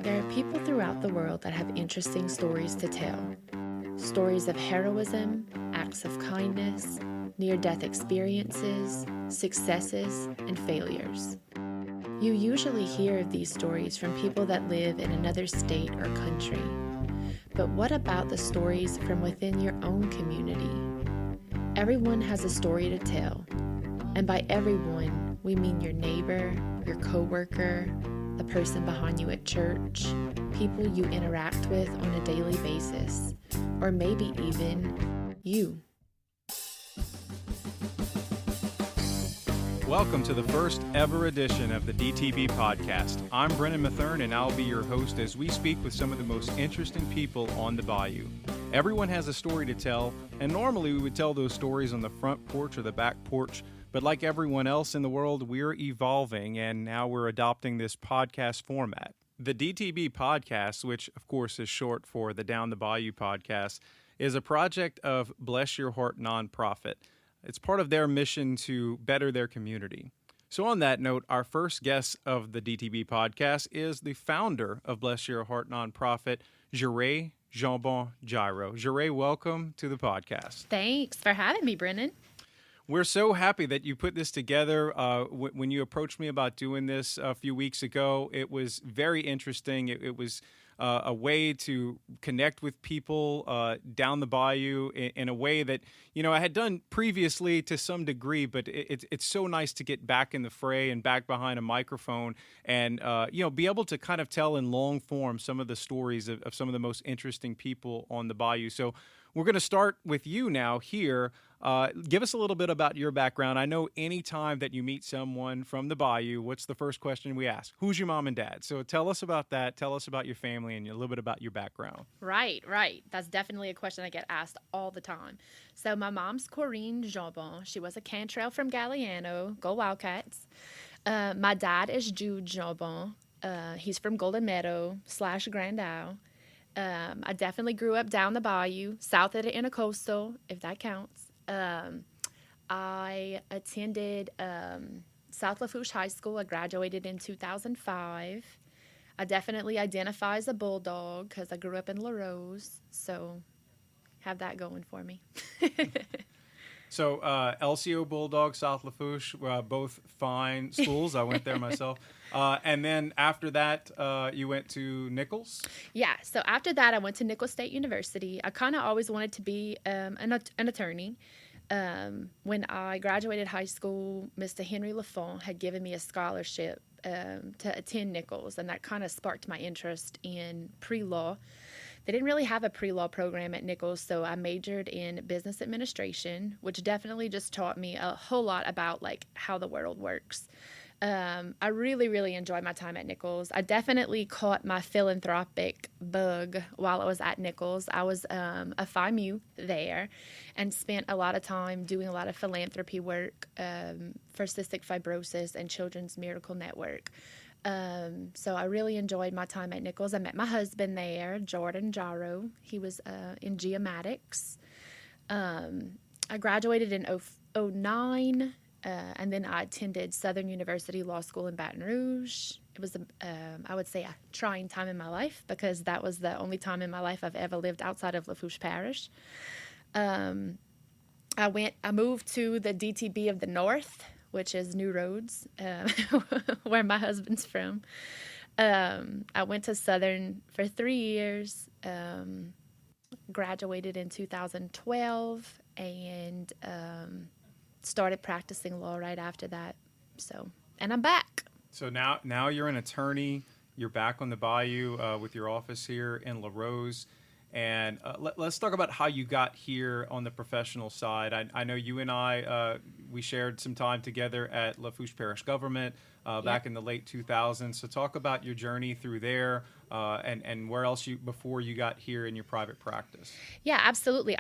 There are people throughout the world that have interesting stories to tell. Stories of heroism, acts of kindness, near-death experiences, successes, and failures. You usually hear of these stories from people that live in another state or country. But what about the stories from within your own community? Everyone has a story to tell. And by everyone, we mean your neighbor, your coworker, the person behind you at church, people you interact with on a daily basis, or maybe even you. Welcome to the first ever edition of the DTB Podcast. I'm Brennan Matherne, and I'll be your host as we speak with some of the most interesting people on the bayou. Everyone has a story to tell, and normally we would tell those stories on the front porch or the back porch, but like everyone else in the world, we're evolving, and now we're adopting this podcast format. The DTB Podcast, which of course is short for the Down the Bayou Podcast, is a project of Bless Your Heart nonprofit. It's part of their mission to better their community. So on that note, our first guest of the DTB Podcast is the founder of Bless Your Heart nonprofit, Jeray Jambon Jarreau. Jeray, welcome to the podcast. Thanks for having me, Brennan. We're so happy that you put this together. When you approached me about doing this a few weeks ago, it was very interesting. It was a way to connect with people down the bayou in a way that, I had done previously to some degree, but it's so nice to get back in the fray and back behind a microphone and, be able to kind of tell in long form some of the stories of some of the most interesting people on the bayou. So we're going to start with you now here. Give us a little bit about your background. I know anytime that you meet someone from the bayou, what's the first question we ask? Who's your mom and dad? So tell us about that. Tell us about your family and a little bit about your background. Right. That's definitely a question I get asked all the time. So my mom's Jeray Jambon. She was a cantrell from Galliano. Go Wildcats. My dad is Jude Jambon. He's from Golden Meadow / Grand Isle. I definitely grew up down the bayou, south of the Intercoastal, if that counts. I attended South Lafourche High School. I graduated in 2005. I definitely identify as a bulldog because I grew up in La Rose, so have that going for me. So LCO Bulldog, South Lafourche, both fine schools. I went there myself. And then after that, you went to Nichols? Yeah, so after that, I went to Nichols State University. I kind of always wanted to be an attorney. When I graduated high school, Mr. Henry Lafont had given me a scholarship to attend Nichols, and that kind of sparked my interest in pre-law. They didn't really have a pre-law program at Nichols, so I majored in business administration, which definitely just taught me a whole lot about how the world works. I really, really enjoyed my time at Nichols. I definitely caught my philanthropic bug while I was at Nichols. I was a Phi Mu there and spent a lot of time doing a lot of philanthropy work for cystic fibrosis and Children's Miracle Network. So I really enjoyed my time at Nichols. I met my husband there, Jeray Jambon. He was in geomatics. I graduated in 2009, and then I attended Southern University Law School in Baton Rouge. It was, I would say, a trying time in my life because that was the only time in my life I've ever lived outside of Lafourche Parish. I moved to the DTB of the North, which is New Roads, where my husband's from. I went to Southern for 3 years, graduated in 2012, and started practicing law right after that. And I'm back. So now you're an attorney. You're back on the bayou with your office here in La Rose. And let's talk about how you got here on the professional side. I know you and I, we shared some time together at Lafourche Parish Government back in the late 2000s. So talk about your journey through there and where else before you got here in your private practice. Yeah, absolutely.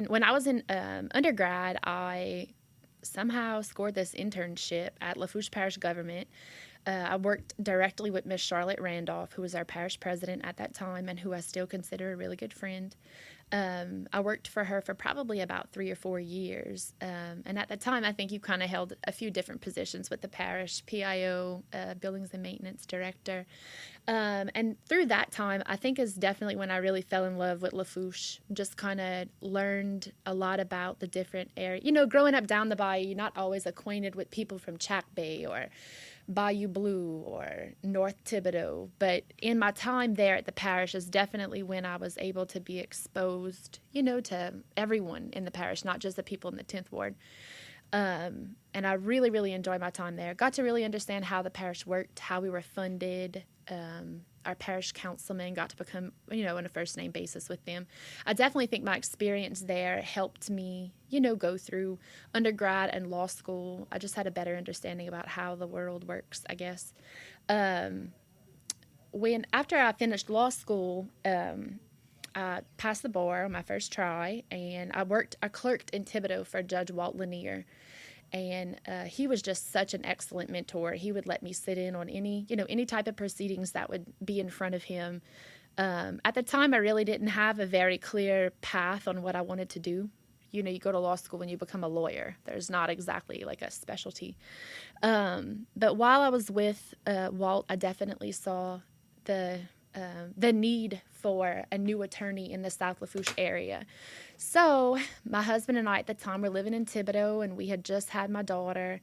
When I was in undergrad, I somehow scored this internship at Lafourche Parish Government. I worked directly with Miss Charlotte Randolph, who was our parish president at that time and who I still consider a really good friend. I worked for her for probably about 3 or 4 years. And at the time, I think you kind of held a few different positions with the parish, PIO, Buildings and Maintenance Director. And through that time, I think is definitely when I really fell in love with Lafourche. Just kind of learned a lot about the different areas. You know, growing up down the bayou, you're not always acquainted with people from Chack Bay or Bayou Blue or North Thibodaux. But in my time there at the parish is definitely when I was able to be exposed, you know, to everyone in the parish, not just the people in the 10th Ward. And I really, really enjoyed my time there. Got to really understand how the parish worked, how we were funded. Our parish councilman got to become, you know, on a first name basis with them. I definitely think my experience there helped me, you know, go through undergrad and law school. I just had a better understanding about how the world works, I guess. After I finished law school, I passed the bar on my first try, and I clerked in Thibodaux for Judge Walt Lanier. And he was just such an excellent mentor. He would let me sit in on any type of proceedings that would be in front of him. At the time, I really didn't have a very clear path on what I wanted to do. You know, you go to law school and you become a lawyer. There's not exactly like a specialty. But while I was with Walt, I definitely saw the need for a new attorney in the South Lafourche area. So my husband and I at the time were living in Thibodaux, and we had just had my daughter.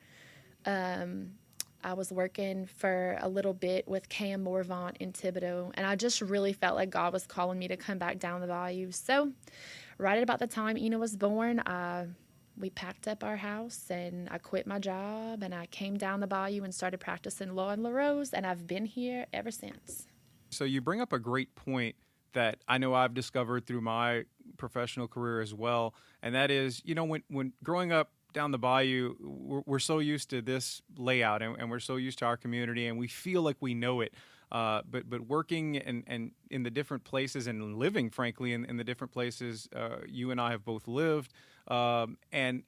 I was working for a little bit with Cam Morvant in Thibodaux, and I just really felt like God was calling me to come back down the bayou. So right at about the time Ina was born, we packed up our house, and I quit my job, and I came down the bayou and started practicing law in La Rose, and I've been here ever since. So you bring up a great point that I know I've discovered through my professional career as well, and that is, you know, when growing up down the bayou, we're so used to this layout, and we're so used to our community, and we feel like we know it. But working and in the different places and living, frankly, in the different places you and I have both lived, and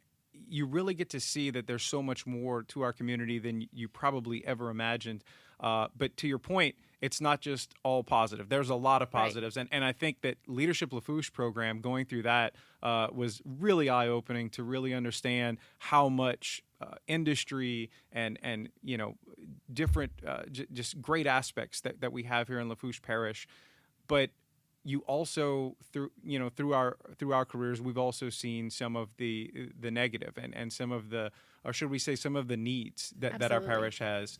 you really get to see that there's so much more to our community than you probably ever imagined. But to your point, it's not just all positive. There's a lot of positives. Right. And I think that Leadership Lafourche program, going through that, was really eye-opening to really understand how much industry and you know, different just great aspects that we have here in Lafourche Parish. But you also, through our careers, we've also seen some of the negative and some of the, or should we say, some of the needs that our parish has,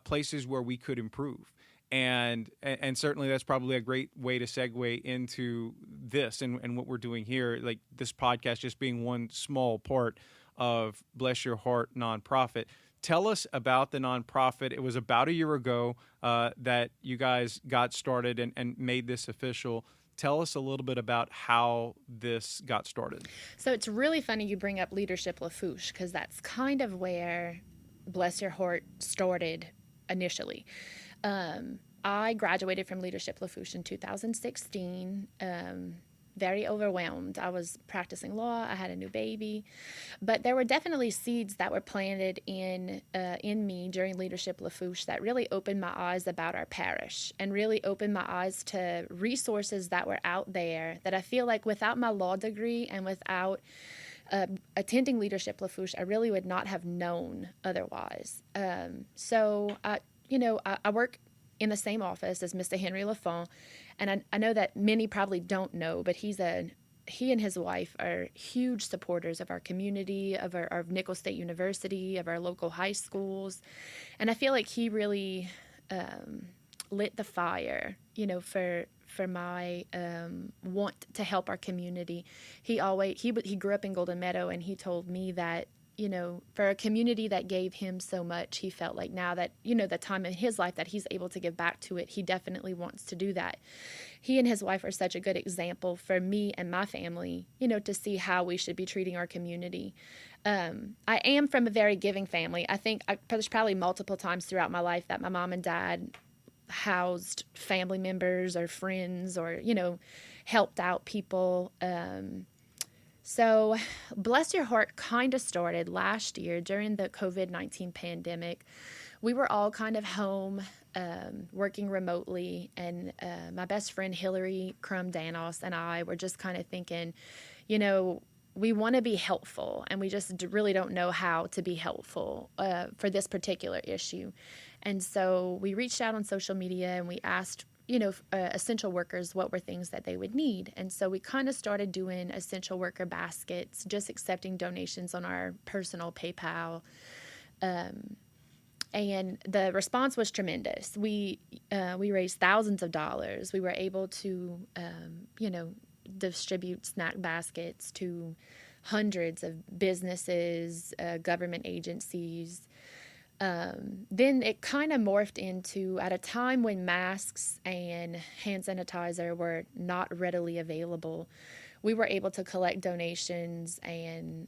places where we could improve. And certainly that's probably a great way to segue into this and what we're doing here, like this podcast just being one small part of Bless Your Heart nonprofit. Tell us about the nonprofit. It was about a year ago that you guys got started and made this official. Tell us a little bit about how this got started. So it's really funny you bring up Leadership Lafourche, because that's kind of where Bless Your Heart started initially. I graduated from Leadership Lafourche in 2016. Very overwhelmed. I was practicing law. I had a new baby, but there were definitely seeds that were planted in me during Leadership Lafourche that really opened my eyes about our parish and really opened my eyes to resources that were out there that I feel like without my law degree and without attending Leadership Lafourche, I really would not have known otherwise. So I work in the same office as Mr. Henry Lafont, and I know that many probably don't know, but he and his wife are huge supporters of our community, of Nicholls State University, of our local high schools, and I feel like he really lit the fire, you know, for my want to help our community. He grew up in Golden Meadow, and he told me that, you know, for a community that gave him so much, he felt like now that, you know, the time in his life that he's able to give back to it, he definitely wants to do that. He and his wife are such a good example for me and my family, you know, to see how we should be treating our community. I am from a very giving family. I think there's probably multiple times throughout my life that my mom and dad housed family members or friends or, you know, helped out people. So Bless Your Heart kind of started last year during the COVID-19 pandemic. we were all kind of home, working remotely, and my best friend Hillary Danos and I were just kind of thinking, we want to be helpful, and we just really don't know how to be helpful for this particular issue. And so we reached out on social media and we asked, essential workers what were things that they would need. And so we kind of started doing essential worker baskets, just accepting donations on our personal PayPal. And the response was tremendous. We raised thousands of dollars. We were able to, distribute snack baskets to hundreds of businesses, government agencies. Then it kind of morphed into, at a time when masks and hand sanitizer were not readily available, we were able to collect donations and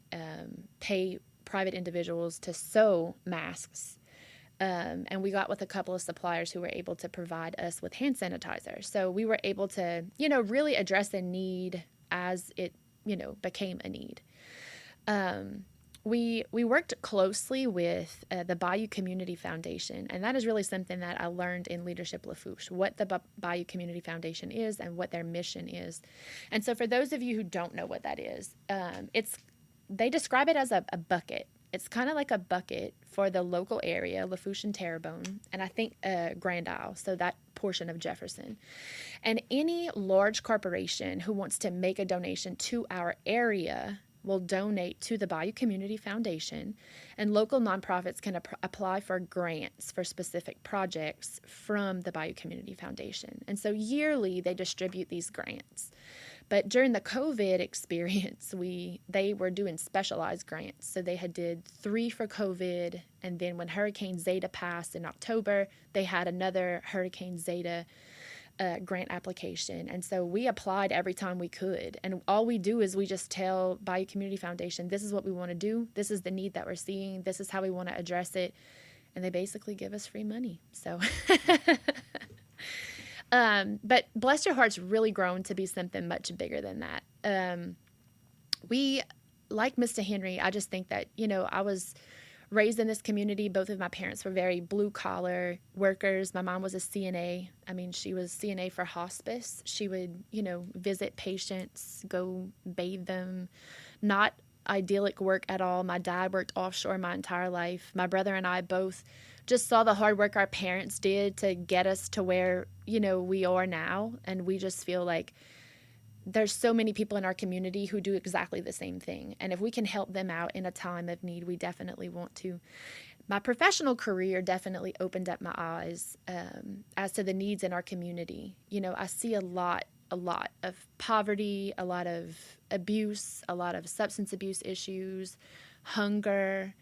pay private individuals to sew masks. And we got with a couple of suppliers who were able to provide us with hand sanitizer. So we were able to, really address a need as it, became a need. We worked closely with the Bayou Community Foundation, and that is really something that I learned in Leadership Lafourche, what the Bayou Community Foundation is and what their mission is. And so for those of you who don't know what that is, they describe it as a bucket. It's kind of like a bucket for the local area, Lafourche and Terrebonne, and I think Grand Isle, so that portion of Jefferson. And any large corporation who wants to make a donation to our area will donate to the Bayou Community Foundation, and local nonprofits can apply for grants for specific projects from the Bayou Community Foundation. And so yearly they distribute these grants. But during the COVID experience, they were doing specialized grants. So they did 3 for COVID, and then when Hurricane Zeta passed in October, they had another Hurricane Zeta grant application. And so we applied every time we could. And all we do is we just tell Bayou Community Foundation, this is what we want to do. This is the need that we're seeing. This is how we want to address it. And they basically give us free money. So... But Bless Your Heart's really grown to be something much bigger than that. We, like Mr. Henry, I just think that, I was raised in this community. Both of my parents were very blue-collar workers. My mom was a CNA. I mean, she was CNA for hospice. She would, visit patients, go bathe them. Not idyllic work at all. My dad worked offshore my entire life. My brother and I both just saw the hard work our parents did to get us to where, we are now. And we just feel like there's so many people in our community who do exactly the same thing. And if we can help them out in a time of need, we definitely want to. My professional career definitely opened up my eyes as to the needs in our community. I see a lot of poverty, a lot of abuse, a lot of substance abuse issues, hunger.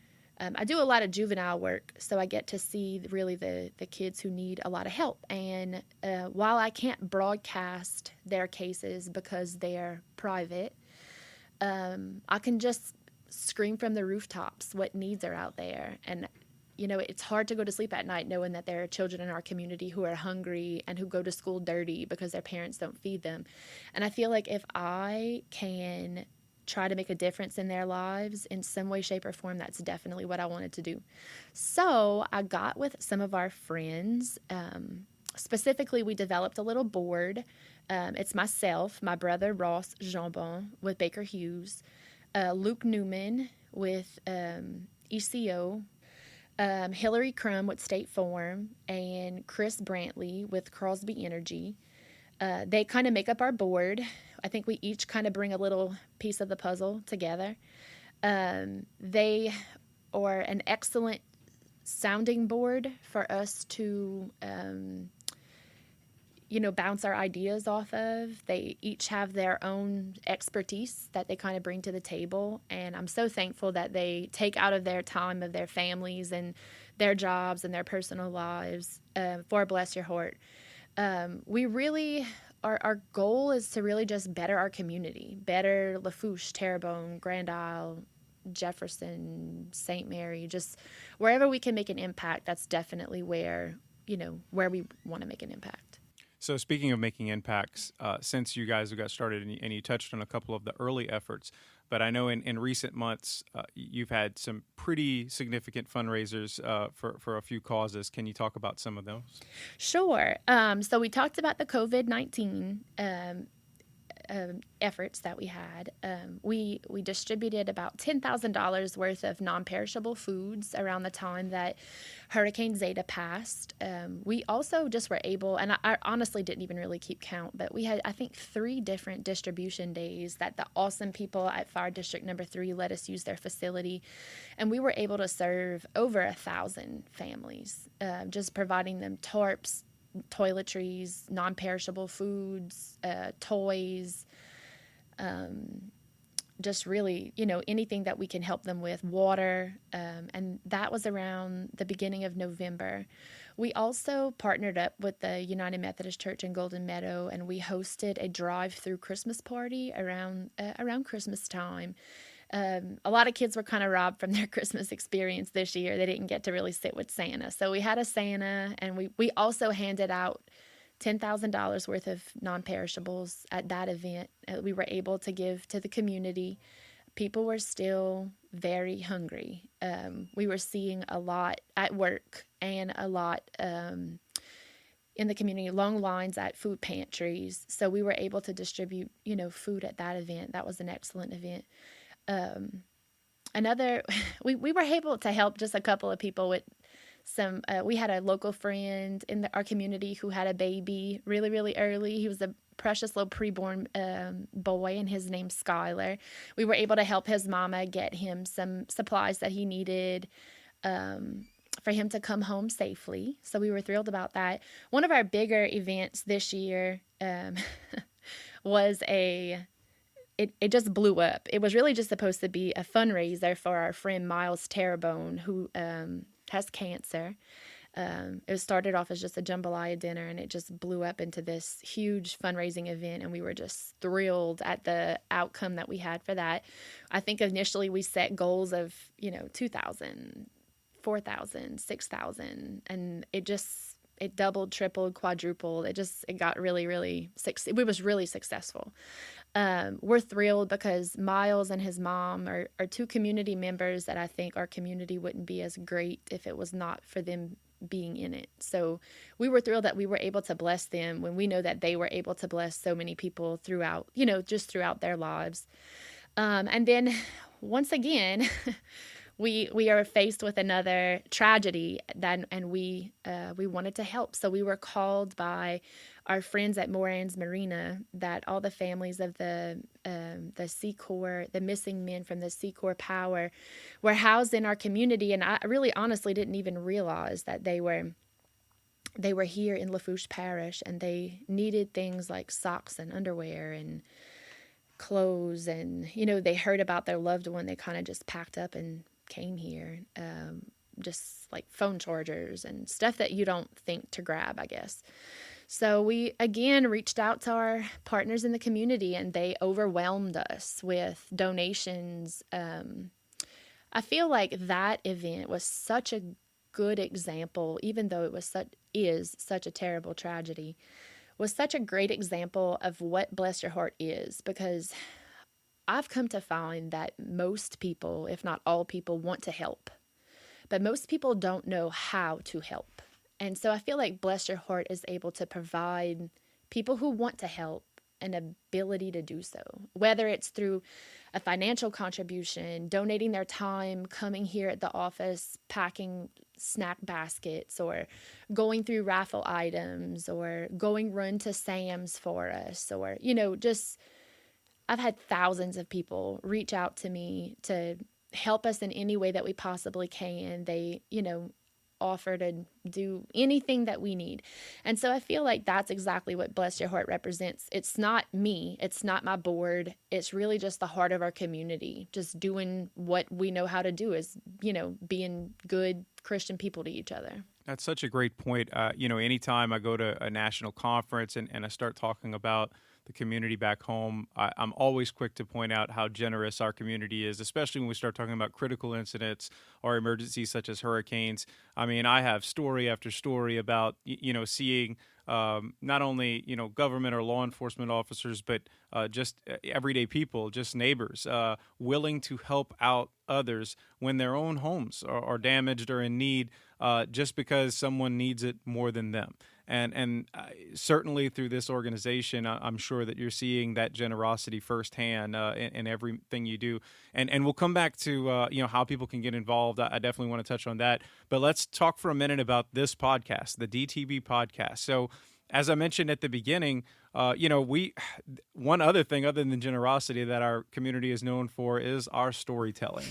I do a lot of juvenile work, so I get to see really the kids who need a lot of help. And while I can't broadcast their cases because they're private, I can just scream from the rooftops what needs are out there. And, it's hard to go to sleep at night knowing that there are children in our community who are hungry and who go to school dirty because their parents don't feed them. And I feel like if I can try to make a difference in their lives in some way, shape, or form, that's definitely what I wanted to do. So I got with some of our friends. Specifically, we developed a little board. It's myself, my brother Ross Jambon with Baker Hughes, Luke Newman with ECO, Hillary Crum with State Farm, and Chris Brantley with Crosby Energy. They kind of make up our board. I think we each kind of bring a little piece of the puzzle together. They are an excellent sounding board for us to, bounce our ideas off of. They each have their own expertise that they kind of bring to the table. And I'm so thankful that they take out of their time of their families and their jobs and their personal lives for Bless Your Heart. We really... Our goal is to really just better our community, better Lafourche, Terrebonne, Grand Isle, Jefferson, St. Mary, just wherever we can make an impact. That's definitely where we want to make an impact. So speaking of making impacts, since you guys have got started and you touched on a couple of the early efforts, but I know in recent months you've had some pretty significant fundraisers for a few causes. Can you talk about some of those? Sure. So we talked about the COVID-19 efforts that we had. We distributed about $10,000 worth of non-perishable foods around the time that Hurricane Zeta passed. We also just were able, and I honestly didn't even really keep count, but we had, I think, 3 different distribution days that the awesome people at Fire District Number 3 let us use their facility, and we were able to serve over 1,000 families, just providing them tarps, toiletries, non-perishable foods, toys, just really, anything that we can help them with, water, and that was around the beginning of November. We also partnered up with the United Methodist Church in Golden Meadow, and we hosted a drive-through Christmas party around Christmas time. A lot of kids were kind of robbed from their Christmas experience this year. They didn't get to really sit with Santa. So we had a Santa, and we also handed out $10,000 worth of non-perishables at that event. We were able to give to the community. People were still very hungry. We were seeing a lot at work and a lot in the community, long lines at food pantries. So we were able to distribute, food at that event. That was an excellent event. We were able to help just a couple of people with some, we had a local friend in our community who had a baby really, really early. He was a precious little preborn boy, and his name's Skylar. We were able to help his mama get him some supplies that he needed for him to come home safely. So we were thrilled about that. One of our bigger events this year was it just blew up. It was really just supposed to be a fundraiser for our friend Miles Terrebonne, who has cancer. It started off as just a jambalaya dinner, and it just blew up into this huge fundraising event, and we were just thrilled at the outcome that we had for that. I think initially we set goals of, 2,000, 4,000, 6,000, and it doubled, tripled, quadrupled. It got really, really, it was really successful. We're thrilled because Miles and his mom are 2 community members that I think our community wouldn't be as great if it was not for them being in it. So we were thrilled that we were able to bless them when we know that they were able to bless so many people throughout, just throughout their lives. And then once again, we are faced with another tragedy, and we wanted to help. So we were called by our friends at Moran's Marina that all the families of the Sea Corps, the missing men from the Sea Corps Power, were housed in our community. And I really honestly didn't even realize that they were here in Lafourche Parish, and they needed things like socks and underwear and clothes. And, they heard about their loved one. They kind of just packed up and came here, just like phone chargers and stuff that you don't think to grab, I guess. So we, again, reached out to our partners in the community, and they overwhelmed us with donations. I feel like that event was such a good example, even though it is such a terrible tragedy, was such a great example of what Bless Your Heart is, because I've come to find that most people, if not all people, want to help, but most people don't know how to help. And so I feel like Bless Your Heart is able to provide people who want to help an ability to do so, whether it's through a financial contribution, donating their time, coming here at the office, packing snack baskets, or going through raffle items, or going run to Sam's for us, or, just I've had thousands of people reach out to me to help us in any way that we possibly can. They, offer to do anything that we need. And so I feel like that's exactly what Bless Your Heart represents. It's not me. It's not my board. It's really just the heart of our community, just doing what we know how to do, is, being good Christian people to each other. That's such a great point. Anytime I go to a national conference and I start talking about the community back home, I'm always quick to point out how generous our community is, especially when we start talking about critical incidents or emergencies such as hurricanes. I mean, I have story after story about, seeing not only, government or law enforcement officers, but just everyday people, just neighbors, willing to help out others when their own homes are damaged or in need, just because someone needs it more than them. And certainly through this organization, I'm sure that you're seeing that generosity firsthand in everything you do. And we'll come back to how people can get involved. I definitely want to touch on that. But let's talk for a minute about this podcast, the DTB Podcast. So, as I mentioned at the beginning, one other thing other than generosity that our community is known for is our storytelling.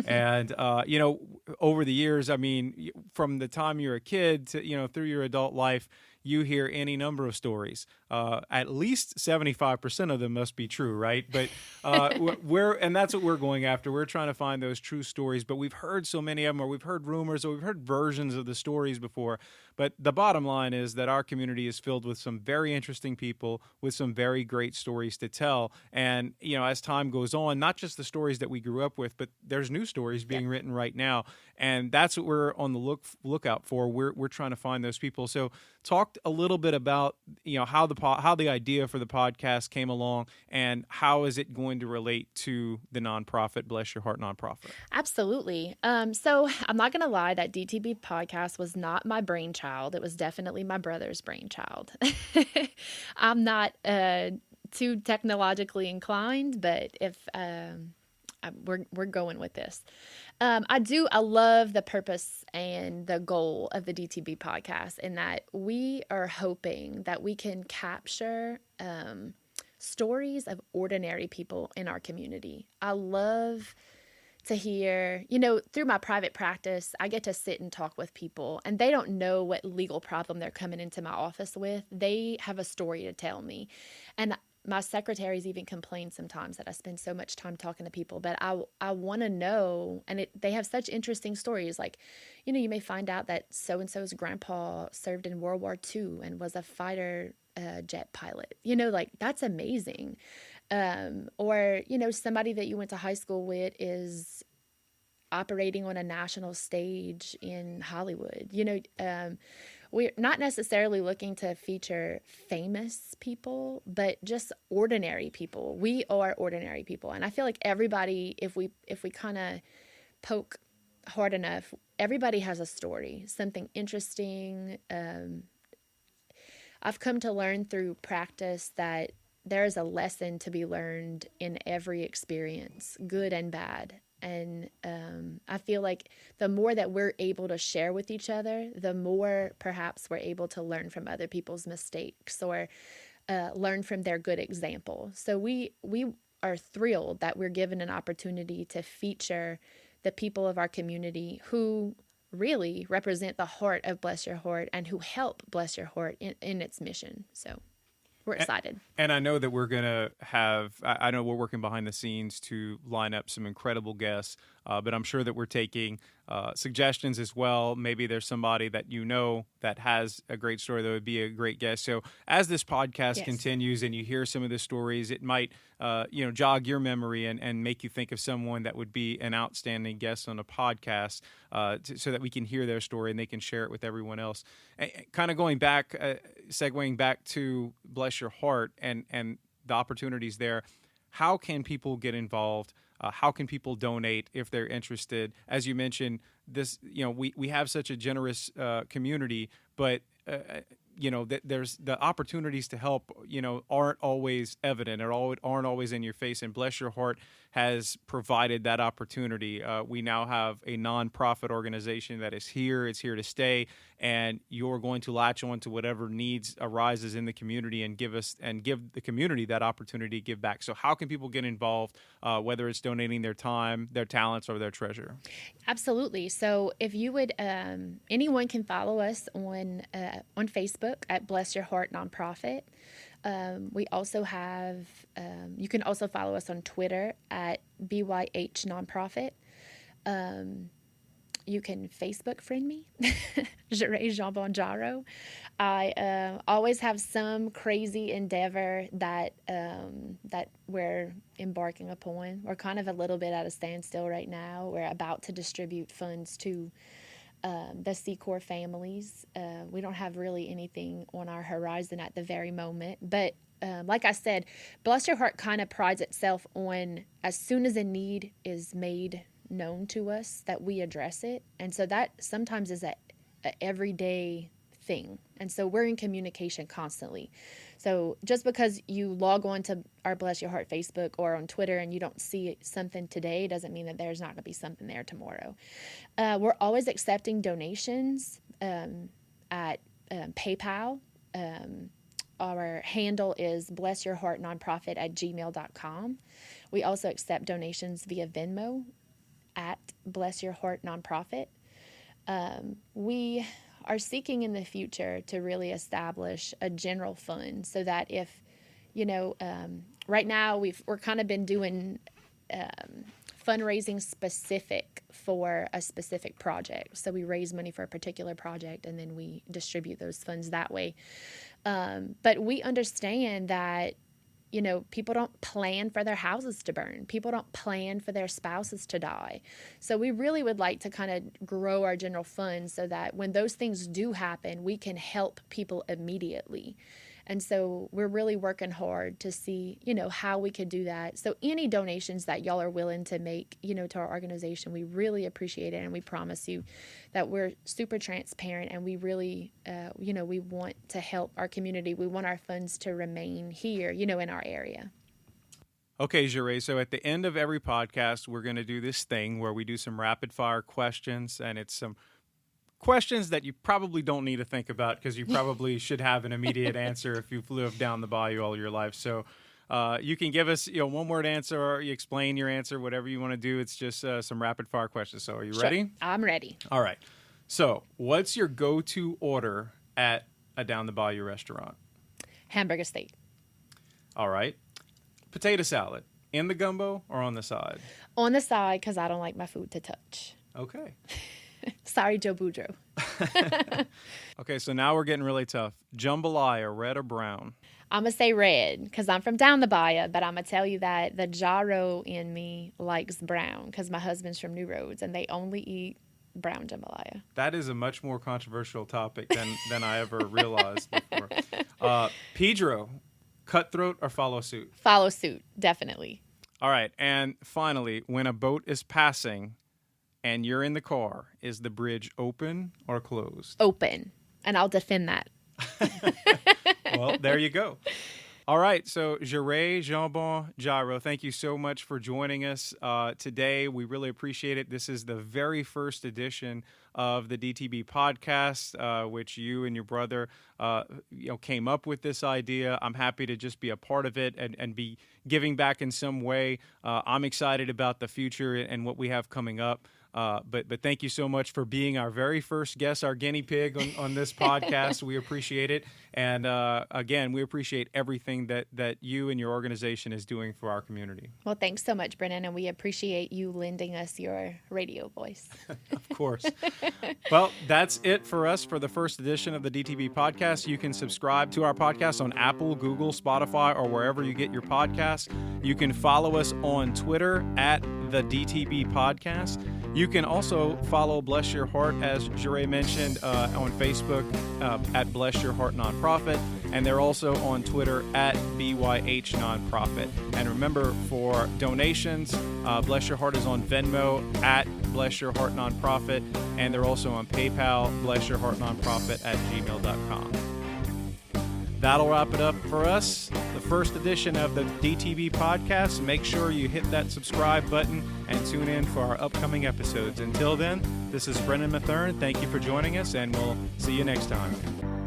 And, over the years, I mean, from the time you're a kid to, through your adult life, you hear any number of stories. At least 75% of them must be true, right? But and that's what we're going after. We're trying to find those true stories, but we've heard so many of them, or we've heard rumors, or we've heard versions of the stories before. But the bottom line is that our community is filled with some very interesting people with some very great stories to tell. And, as time goes on, not just the stories that we grew up with, but there's new stories being written right now. And that's what we're on the lookout for. We're trying to find those people. So talk a little bit about, how the idea for the podcast came along and how is it going to relate to the nonprofit, Bless Your Heart nonprofit. Absolutely. So I'm not going to lie, that DTB podcast was not my brainchild. It was definitely my brother's brainchild. I'm not too technologically inclined, but if we're going with this. I love the purpose and the goal of the DTB podcast, in that we are hoping that we can capture stories of ordinary people in our community. I love to hear, through my private practice, I get to sit and talk with people, and they don't know what legal problem they're coming into my office with. They have a story to tell me. And my secretaries even complain sometimes that I spend so much time talking to people, but I want to know, and they have such interesting stories. Like, you may find out that so-and-so's grandpa served in World War II and was a fighter jet pilot. That's amazing. Or, somebody that you went to high school with is operating on a national stage in Hollywood. We're not necessarily looking to feature famous people, but just ordinary people. We are ordinary people. And I feel like everybody, if we kind of poke hard enough, everybody has a story, something interesting. I've come to learn through practice that there is a lesson to be learned in every experience, good and bad. And I feel like the more that we're able to share with each other, the more perhaps we're able to learn from other people's mistakes or learn from their good example. So we are thrilled that we're given an opportunity to feature the people of our community who really represent the heart of Bless Your Heart and who help Bless Your Heart in its mission. So we're excited. And I know that we're going to I know we're working behind the scenes to line up some incredible guests, but I'm sure that we're taking suggestions as well. Maybe there's somebody that that has a great story that would be a great guest. So as this podcast continues and you hear some of the stories, it might jog your memory and make you think of someone that would be an outstanding guest on a podcast, so that we can hear their story and they can share it with everyone else. And kind of going back, segueing back to Bless Your Heart and the opportunities there, how can people get involved? How can people donate if they're interested? As you mentioned, this, we have such a generous community, but that there's the opportunities to help, aren't always evident or aren't always in your face. And Bless Your Heart has provided that opportunity. We now have a nonprofit organization that is here. It's here to stay, and you're going to latch on to whatever needs arises in the community and give the community that opportunity to give back. So how can people get involved, whether it's donating their time, their talents, or their treasure? Absolutely. So if you would, anyone can follow us on Facebook at Bless Your Heart Nonprofit. We also have, you can also follow us on Twitter at BYH Nonprofit. you can Facebook friend me, Jeray Jambon Jarreau. I always have some crazy endeavor that we're embarking upon. We're kind of a little bit at a standstill right now. We're about to distribute funds to the C Corps families. We don't have really anything on our horizon at the very moment, but like I said, Bless Your Heart kind of prides itself on, as soon as a need is made known to us, that we address it. And so that sometimes is a everyday thing. And so we're in communication constantly. So just because you log on to our Bless Your Heart Facebook or on Twitter and you don't see something today doesn't mean that there's not going to be something there tomorrow. We're always accepting donations at PayPal. Our handle is blessyourheartnonprofit@gmail.com. We also accept donations via Venmo at Bless Your Heart Nonprofit. We are seeking in the future to really establish a general fund so that if, right now we're kind of been doing fundraising specific for a specific project. So we raise money for a particular project and then we distribute those funds that way. But we understand that, people don't plan for their houses to burn. People don't plan for their spouses to die. So we really would like to kind of grow our general fund so that when those things do happen, we can help people immediately. And so we're really working hard to see, how we could do that. So any donations that y'all are willing to make, to our organization, we really appreciate it. And we promise you that we're super transparent and we really, we want to help our community. We want our funds to remain here, in our area. Okay, Jeray, so at the end of every podcast, we're going to do this thing where we do some rapid fire questions, and it's some questions that you probably don't need to think about because you probably should have an immediate answer if you've lived down the bayou all your life. So you can give us, one word answer, or you explain your answer, whatever you want to do. It's just some rapid fire questions. So are you ready? I'm ready. All right. So what's your go-to order at a down the bayou restaurant? Hamburger steak. All right. Potato salad, in the gumbo or on the side? On the side, because I don't like my food to touch. Okay. Sorry, Joe Boudreaux. Okay, so now we're getting really tough. Jambalaya, red or brown? I'm going to say red because I'm from down the bayou, but I'm going to tell you that the Jarreau in me likes brown because my husband's from New Roads and they only eat brown jambalaya. That is a much more controversial topic than I ever realized before. Pedro, cutthroat or follow suit? Follow suit, definitely. All right, and finally, when a boat is passing and you're in the car, is the bridge open or closed? Open, and I'll defend that. Well, there you go. All right, so Jeray Jambon Jarreau, thank you so much for joining us today. We really appreciate it. This is the very first edition of the DTB Podcast, which you and your brother came up with this idea. I'm happy to just be a part of it and be giving back in some way. I'm excited about the future and what we have coming up. But thank you so much for being our very first guest, our guinea pig on this podcast. We appreciate it. And again, we appreciate everything that you and your organization is doing for our community. Well, thanks so much, Brennan, and we appreciate you lending us your radio voice. Of course. Well, that's it for us for the first edition of the DTB Podcast. You can subscribe to our podcast on Apple, Google, Spotify, or wherever you get your podcasts. You can follow us on Twitter at the DTB Podcast. You can also follow Bless Your Heart, as Jeray mentioned, on Facebook at Bless Your Heart Nonprofit, and they're also on Twitter at BYH Nonprofit. And remember, for donations, Bless Your Heart is on Venmo at Bless Your Heart Nonprofit, and they're also on PayPal, blessyourheartnonprofit@gmail.com. That'll wrap it up for us, the first edition of the DTB Podcast. Make sure you hit that subscribe button and tune in for our upcoming episodes. Until then, this is Brennan Matherne. Thank you for joining us, and we'll see you next time.